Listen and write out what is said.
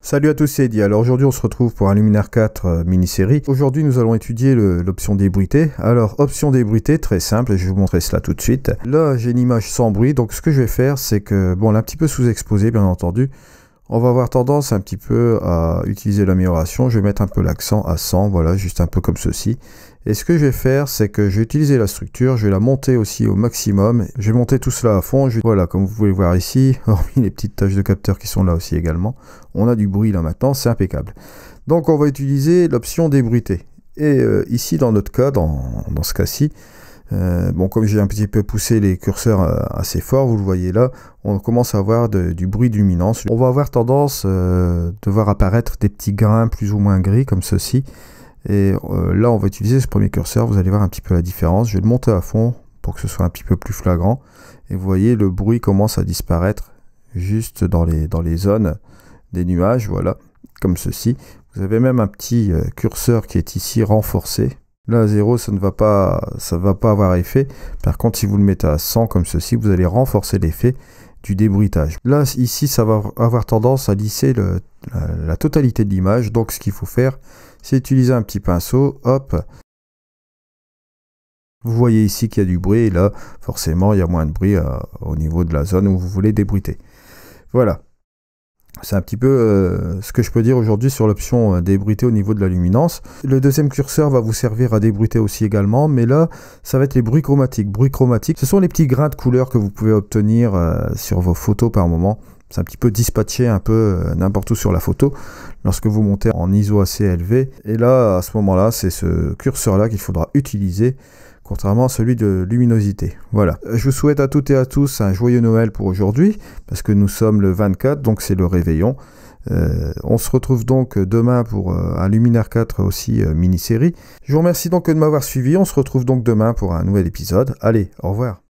Salut à tous, c'est Eddie. Alors aujourd'hui on se retrouve pour un Luminaire 4 mini-série. Aujourd'hui nous allons étudier l'option débruité. Alors option débruité, très simple, je vais vous montrer cela tout de suite. Là j'ai une image sans bruit, donc ce que je vais faire c'est que, bon, elle est un petit peu sous-exposée bien entendu. On va avoir tendance un petit peu à utiliser l'amélioration. Je vais mettre un peu l'accent à 100, voilà, juste un peu comme ceci. Et ce que je vais faire, c'est que je vais utiliser la structure, je vais la monter aussi au maximum. Je vais monter tout cela à fond. Voilà, comme vous pouvez voir ici, hormis les petites taches de capteurs qui sont là aussi également, on a du bruit là maintenant, c'est impeccable. Donc on va utiliser l'option débruité. Et ici, dans notre cas, dans ce cas-ci, bon, comme j'ai un petit peu poussé les curseurs assez fort, vous le voyez là, on commence à avoir du bruit de luminance. On va avoir tendance de voir apparaître des petits grains plus ou moins gris comme ceci. Et là, on va utiliser ce premier curseur. Vous allez voir un petit peu la différence. Je vais le monter à fond pour que ce soit un petit peu plus flagrant. Et vous voyez, le bruit commence à disparaître juste dans les zones des nuages, voilà, comme ceci. Vous avez même un petit curseur qui est ici renforcé. Là, à 0, ça ne va pas avoir effet. Par contre, si vous le mettez à 100 comme ceci, vous allez renforcer l'effet du débruitage. Là, ici, ça va avoir tendance à lisser la totalité de l'image. Donc, ce qu'il faut faire, c'est utiliser un petit pinceau. Hop. Vous voyez ici qu'il y a du bruit. Et là, forcément, il y a moins de bruit au niveau de la zone où vous voulez débruiter. Voilà. C'est un petit peu ce que je peux dire aujourd'hui sur l'option débruiter au niveau de la luminance. Le deuxième curseur va vous servir à débruiter aussi également, mais là, ça va être les bruits chromatiques. Bruits chromatiques, ce sont les petits grains de couleur que vous pouvez obtenir sur vos photos par moment. C'est un petit peu dispatché un peu n'importe où sur la photo lorsque vous montez en ISO assez élevé. Et là, à ce moment-là, c'est ce curseur-là qu'il faudra utiliser, contrairement à celui de luminosité. Voilà. Je vous souhaite à toutes et à tous un joyeux Noël pour aujourd'hui, parce que nous sommes le 24, donc c'est le réveillon. On se retrouve donc demain pour un Luminaire 4 aussi mini-série. Je vous remercie donc de m'avoir suivi. On se retrouve donc demain pour un nouvel épisode. Allez, au revoir.